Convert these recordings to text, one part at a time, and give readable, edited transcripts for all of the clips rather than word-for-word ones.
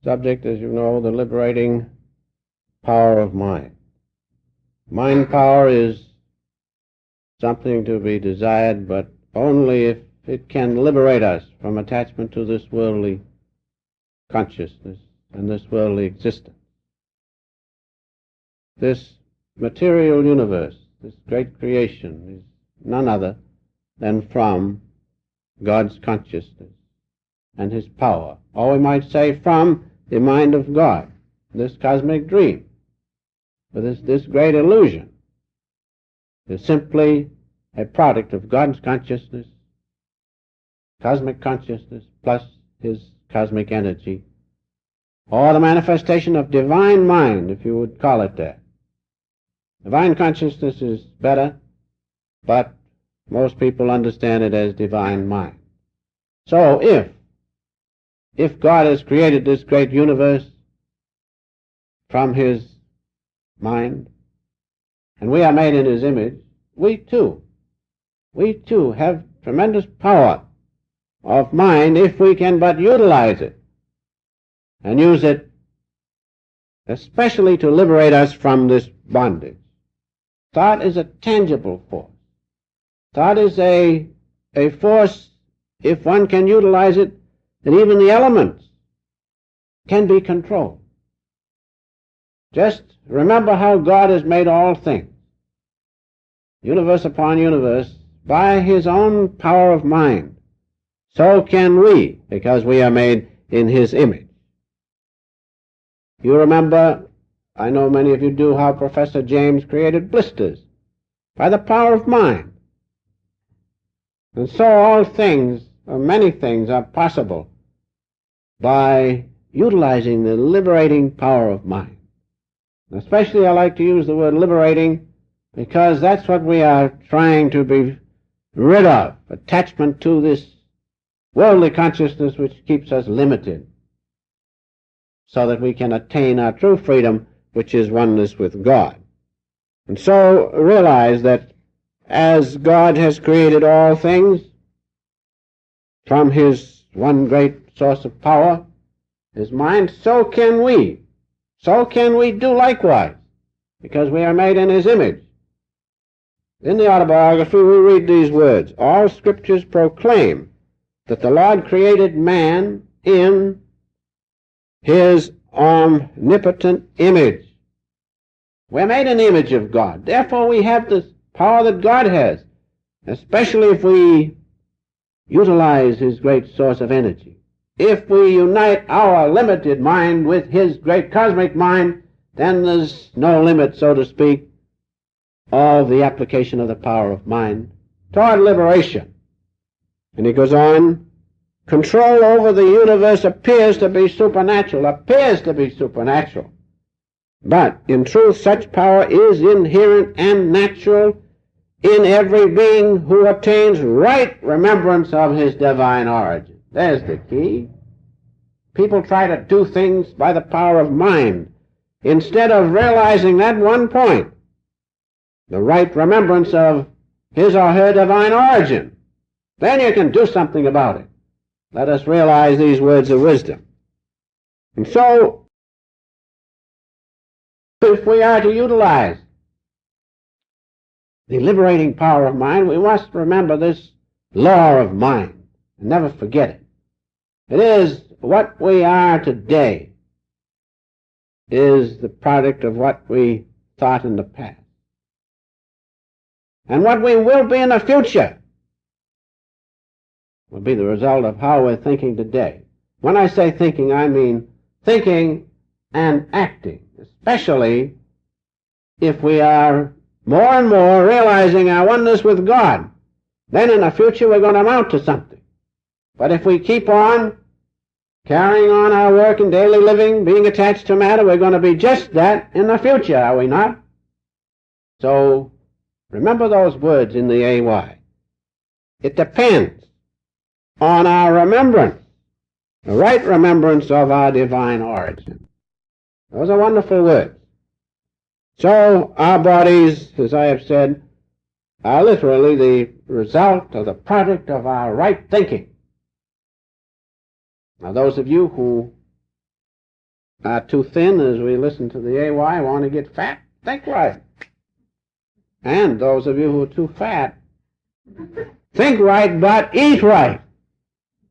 Subject, as you know, the liberating power of mind. Mind power is something to be desired, but only if it can liberate us from attachment to this worldly consciousness and this worldly existence. This material universe, this great creation, is none other than from God's consciousness and His power, or we might say from the mind of God, this cosmic dream. But this great illusion is simply a product of God's consciousness, cosmic consciousness, plus His cosmic energy, or the manifestation of divine mind, if you would call it that. Divine consciousness is better, but most people understand it as divine mind. So if God has created this great universe from His mind, and we are made in His image, we too have tremendous power of mind if we can but utilize it and use it especially to liberate us from this bondage. Thought is a tangible force. Thought is a force, if one can utilize it, that even the elements can be controlled. Just remember how God has made all things, universe upon universe, by His own power of mind. So can we, because we are made in His image. You remember, I know many of you do, how Professor James created blisters by the power of mind. And so all things, or many things, are possible by utilizing the liberating power of mind. Especially I like to use the word liberating because that's what we are trying to be rid of, attachment to this worldly consciousness which keeps us limited, so that we can attain our true freedom, which is oneness with God. And so realize that as God has created all things from His one great source of power, His mind, so can we. So can we do likewise, because we are made in His image. In the autobiography we read these words: all scriptures proclaim that the Lord created man in His omnipotent image. We're made in the image of God. Therefore we have this power that God has, especially if we utilize His great source of energy. If we unite our limited mind with His great cosmic mind, then there's no limit, so to speak, of the application of the power of mind toward liberation. And he goes on, control over the universe appears to be supernatural, but in truth such power is inherent and natural in every being who attains right remembrance of his divine origin. There's the key. People try to do things by the power of mind instead of realizing that one point, the right remembrance of his or her divine origin. Then you can do something about it. Let us realize these words of wisdom. And so, if we are to utilize the liberating power of mind, we must remember this law of mind and never forget it. It is what we are today is the product of what we thought in the past. And what we will be in the future will be the result of how we're thinking today. When I say thinking, I mean thinking and acting, especially if we are more and more realizing our oneness with God. Then in the future we're going to amount to something. But if we keep on carrying on our work and daily living, being attached to matter, we're going to be just that in the future, are we not? So remember those words in the AY. It depends on our remembrance, the right remembrance of our divine origin. Those are wonderful words. So our bodies, as I have said, are literally the result of the product of our right thinking. Now those of you who are too thin as we listen to the AY, want to get fat, think right. And those of you who are too fat, think right but eat right.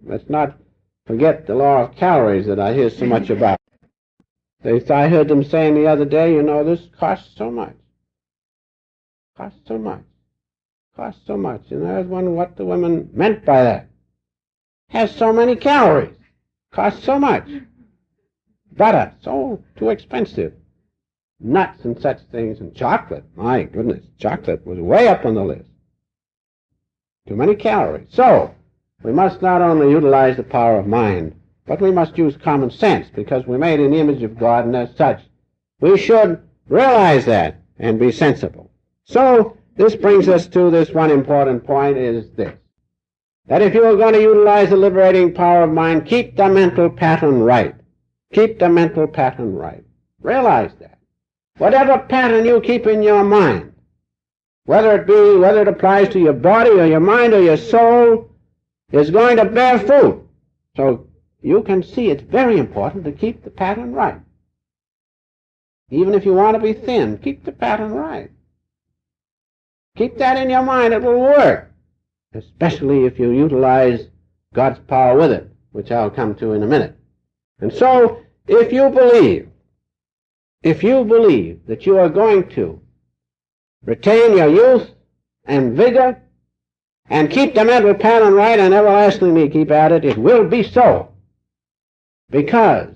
Let's not forget the law of calories that I hear so much about. I heard them saying the other day, you know, this costs so much. Costs so much. Costs so much. And I was wondering what the women meant by that. Has so many calories. Costs so much. Butter, so too expensive. Nuts and such things, and chocolate. My goodness, chocolate was way up on the list. Too many calories. So, we must not only utilize the power of mind, but we must use common sense, because we're made in the image of God, and as such, we should realize that and be sensible. So, this brings us to this one important point, is this. That if you are going to utilize the liberating power of mind, keep the mental pattern right. Keep the mental pattern right. Realize that. Whatever pattern you keep in your mind, whether it applies to your body or your mind or your soul, is going to bear fruit. So you can see it's very important to keep the pattern right. Even if you want to be thin, keep the pattern right. Keep that in your mind, it will work. Especially if you utilize God's power with it, which I'll come to in a minute. And so, if you believe that you are going to retain your youth and vigor and keep the mental pattern right and everlastingly keep at it, it will be so. Because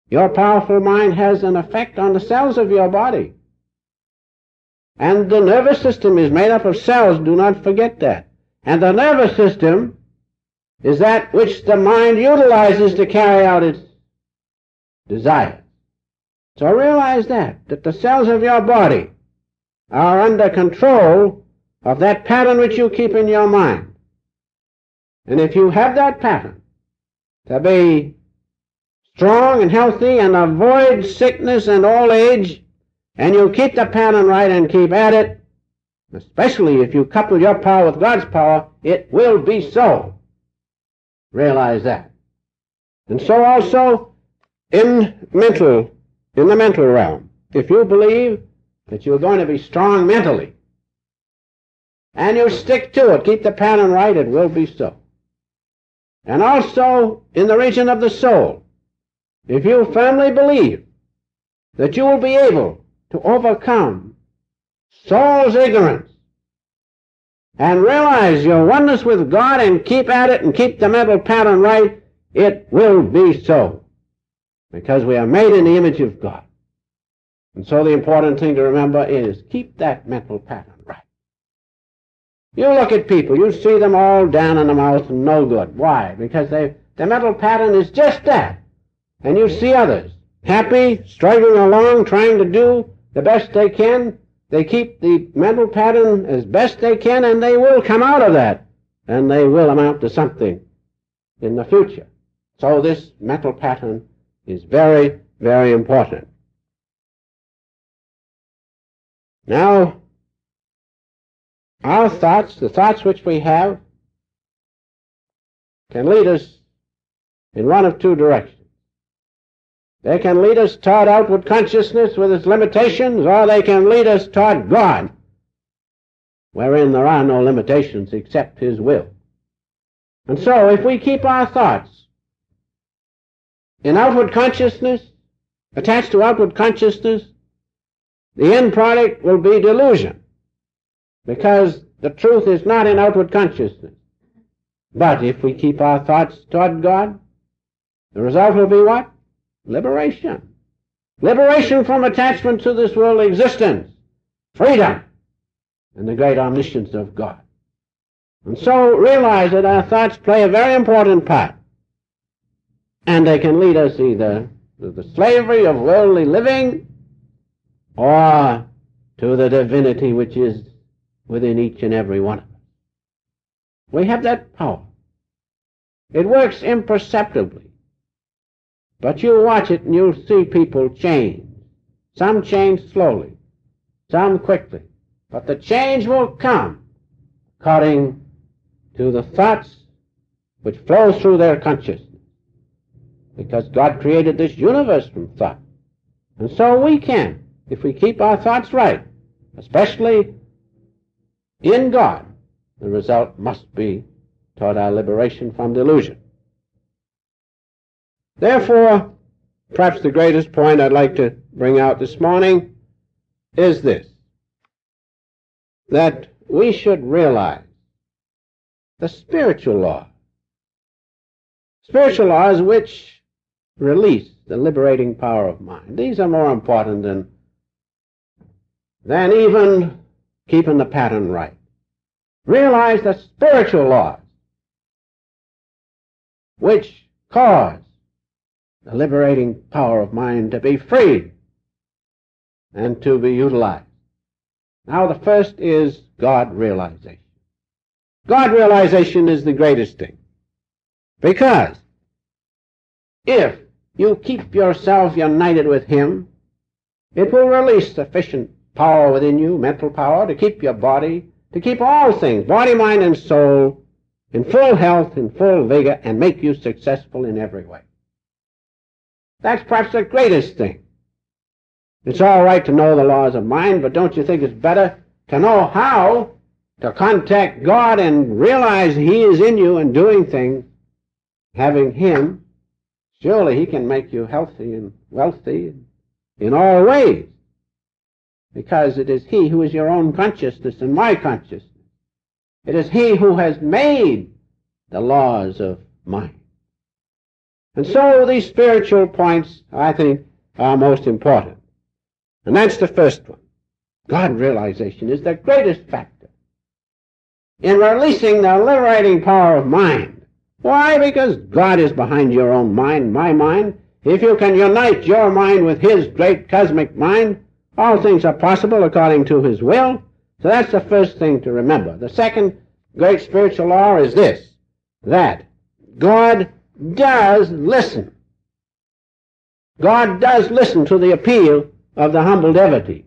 your powerful mind has an effect on the cells of your body. And the nervous system is made up of cells, do not forget that. And the nervous system is that which the mind utilizes to carry out its desires. So realize that the cells of your body are under control of that pattern which you keep in your mind. And if you have that pattern to be strong and healthy and avoid sickness and old age, and you keep the pattern right and keep at it, especially if you couple your power with God's power, it will be so. Realize that. And so also in the mental realm, if you believe that you're going to be strong mentally, and you stick to it, keep the pattern right, it will be so. And also in the region of the soul, if you firmly believe that you will be able to overcome soul's ignorance and realize your oneness with God and keep at it and keep the mental pattern right, it will be so. Because we are made in the image of God. And so the important thing to remember is keep that mental pattern right. You look at people, you see them all down in the mouth and no good. Why? Because their mental pattern is just that. And you see others happy, struggling along, trying to do the best they can. They keep the mental pattern as best they can, and they will come out of that. And they will amount to something in the future. So this mental pattern is very, very important. Now, our thoughts, the thoughts which we have, can lead us in one of two directions. They can lead us toward outward consciousness with its limitations, or they can lead us toward God, wherein there are no limitations except His will. And so, if we keep our thoughts in outward consciousness, attached to outward consciousness, the end product will be delusion, because the truth is not in outward consciousness. But if we keep our thoughts toward God, the result will be what? Liberation. Liberation from attachment to this world existence. Freedom. And the great omniscience of God. And so realize that our thoughts play a very important part. And they can lead us either to the slavery of worldly living or to the divinity which is within each and every one of us. We have that power. It works imperceptibly. But you watch it and you'll see people change. Some change slowly, some quickly. But the change will come according to the thoughts which flow through their consciousness. because God created this universe from thought. And so we can, if we keep our thoughts right, especially in God, the result must be toward our liberation from delusion. Therefore, perhaps the greatest point I'd like to bring out this morning is this, that we should realize the spiritual laws which release the liberating power of mind. These are more important than even keeping the pattern right. Realize the spiritual laws which cause the liberating power of mind to be free and to be utilized. Now, the first is God realization. God realization is the greatest thing, because if you keep yourself united with Him, it will release sufficient power within you, mental power, to keep your body, to keep all things, body, mind, and soul, in full health, in full vigor, and make you successful in every way. That's perhaps the greatest thing. It's all right to know the laws of mind, but don't you think it's better to know how to contact God and realize He is in you and doing things? Having Him, surely He can make you healthy and wealthy in all ways, because it is He who is your own consciousness and my consciousness. It is He who has made the laws of mind. And so these spiritual points, I think, are most important. And that's the first one. God realization is the greatest factor in releasing the liberating power of mind. Why? Because God is behind your own mind, my mind. If you can unite your mind with His great cosmic mind, all things are possible according to His will. So that's the first thing to remember. The second great spiritual law is this, that God does listen. God does listen to the appeal of the humble devotee.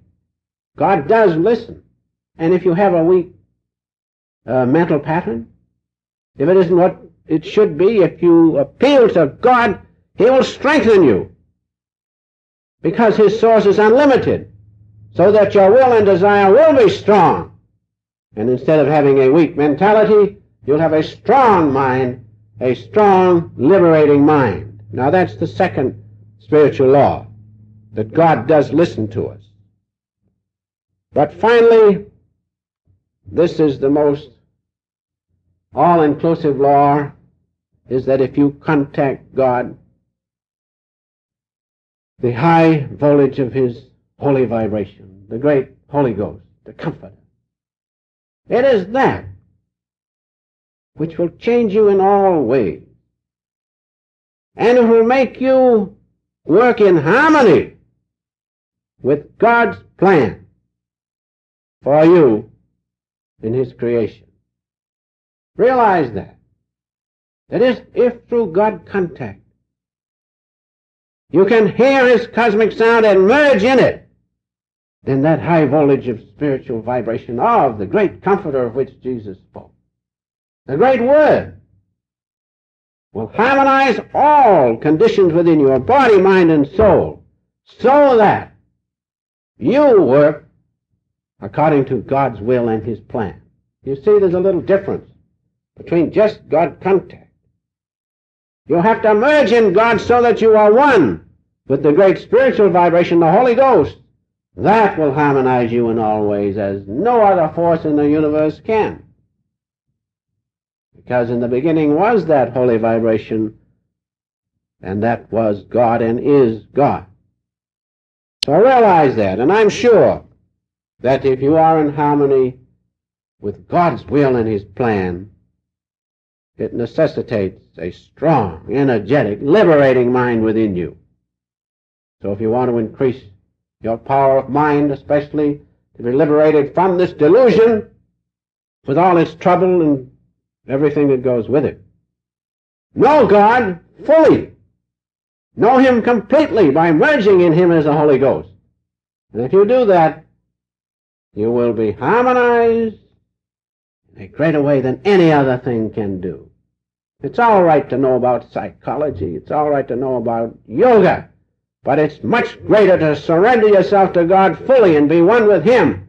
God does listen. And if you have a weak mental pattern, if it isn't what it should be, if you appeal to God, He will strengthen you, because His source is unlimited, so that your will and desire will be strong. And instead of having a weak mentality, you'll have a strong mind, a strong, liberating mind. Now that's the second spiritual law, that God does listen to us. But finally, this is the most all-inclusive law, is that if you contact God, the high voltage of His holy vibration, the great Holy Ghost, the Comforter, it is that which will change you in all ways, and it will make you work in harmony with God's plan for you in His creation. Realize that if through God contact you can hear His cosmic sound and merge in it, then that high voltage of spiritual vibration of the great Comforter of which Jesus spoke, the great Word, will harmonize all conditions within your body, mind, and soul, so that you work according to God's will and His plan. You see, there's a little difference between just God contact. You have to merge in God so that you are one with the great spiritual vibration, the Holy Ghost. That will harmonize you in all ways as no other force in the universe can. Because in the beginning was that holy vibration, and that was God and is God. So realize that, and I'm sure that if you are in harmony with God's will and His plan, it necessitates a strong, energetic, liberating mind within you. So if you want to increase your power of mind, especially to be liberated from this delusion with all its trouble and everything that goes with it, know God fully. Know Him completely by merging in Him as the Holy Ghost. And if you do that, you will be harmonized in a greater way than any other thing can do. It's all right to know about psychology. It's all right to know about yoga. But it's much greater to surrender yourself to God fully and be one with Him.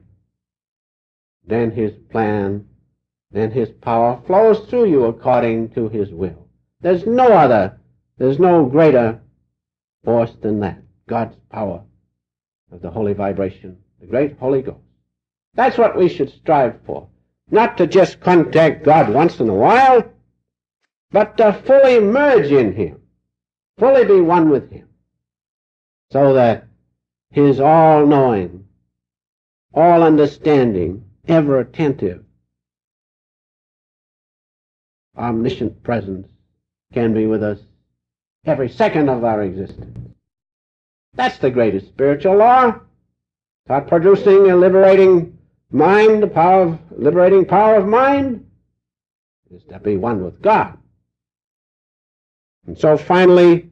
Then His plan, then His power flows through you according to His will. There's no greater force than that. God's power of the holy vibration, the great Holy Ghost. That's what we should strive for. Not to just contact God once in a while, but to fully merge in Him, fully be one with Him, so that His all-knowing, all-understanding, ever-attentive, omniscient presence can be with us every second of our existence. That's the greatest spiritual law. Not producing a liberating mind, the liberating power of mind, is to be one with God. And so finally,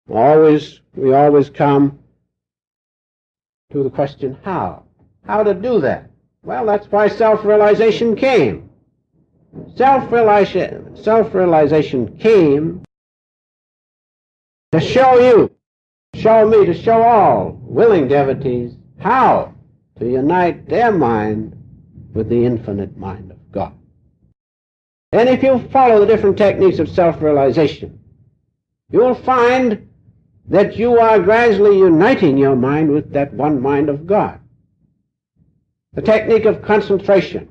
we always come to the question, how? How to do that? Well, that's why self-realization came. Self-realization came to show you, show me, to show all willing devotees how to unite their mind with the infinite mind of God. And if you follow the different techniques of self-realization, you'll find that you are gradually uniting your mind with that one mind of God. The technique of concentration,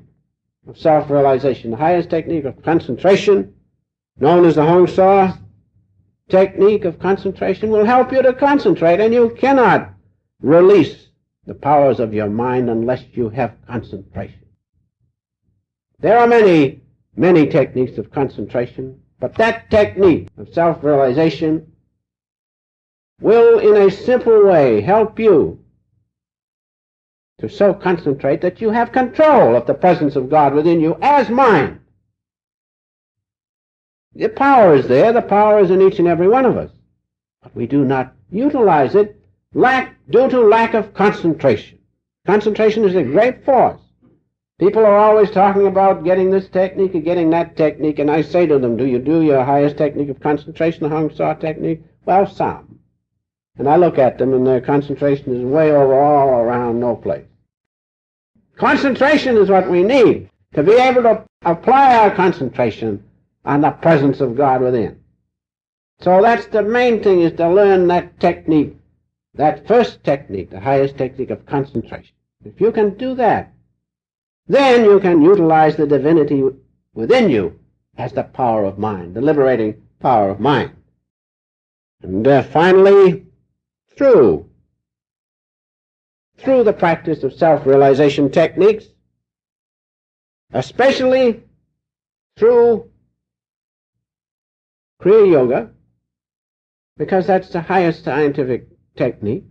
of self-realization, the highest technique of concentration, known as the Hong Saw technique of concentration, will help you to concentrate, and you cannot release the powers of your mind unless you have concentration. There are many techniques of concentration, but that technique of self-realization will, in a simple way, help you to so concentrate that you have control of the presence of God within you as mind. The power is there, the power is in each and every one of us, but we do not utilize it due to lack of concentration. Concentration is a great force. People are always talking about getting this technique or getting that technique, and I say to them, do you do your highest technique of concentration, the Hong Saw technique? Well, some. And I look at them, and their concentration is way over all around no place. Concentration is what we need to be able to apply our concentration on the presence of God within. So that's the main thing, is to learn that technique, that first technique, the highest technique of concentration. If you can do that, then you can utilize the divinity within you as the power of mind, the liberating power of mind. And finally, through the practice of self-realization techniques, especially through Kriya Yoga, because that's the highest scientific technique,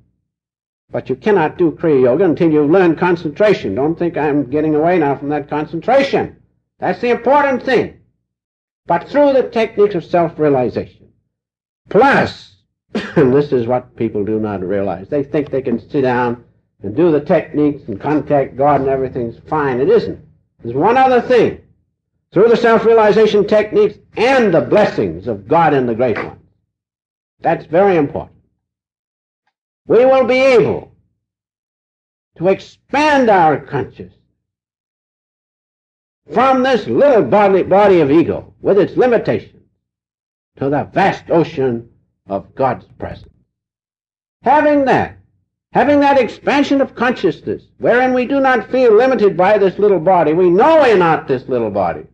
but you cannot do Kriya Yoga until you learn concentration. Don't think I'm getting away now from that concentration. That's the important thing. But through the techniques of self-realization, plus, and this is what people do not realize, they think they can sit down and do the techniques and contact God and everything's fine. It isn't. There's one other thing. Through the self-realization techniques and the blessings of God and the Great One. That's very important. We will be able to expand our consciousness from this little body of ego with its limitations to the vast ocean of God's presence. Having that expansion of consciousness wherein we do not feel limited by this little body, we know we're not this little body,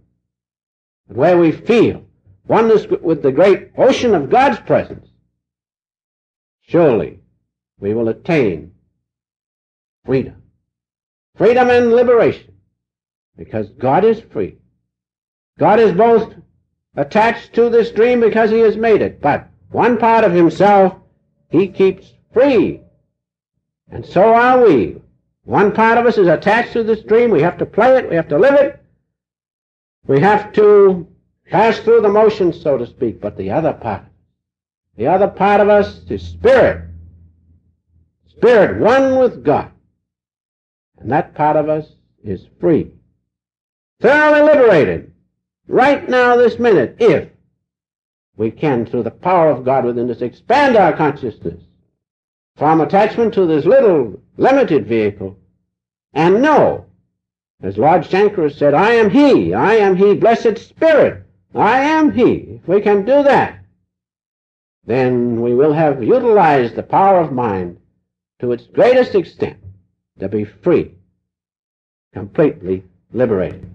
but where we feel oneness with the great ocean of God's presence, surely we will attain freedom. Freedom and liberation, because God is free. God is both attached to this dream because He has made it, but one part of Himself He keeps free. And so are we. One part of us is attached to this dream. We have to play it. We have to live it. We have to pass through the motions, so to speak. But the other part of us is spirit. Spirit, one with God. And that part of us is free. Thoroughly liberated. right now, this minute, if we can, through the power of God within us, expand our consciousness from attachment to this little limited vehicle and know, as Lord Shankara said, I am He, blessed Spirit, I am He. If we can do that, then we will have utilized the power of mind to its greatest extent to be free, completely liberated.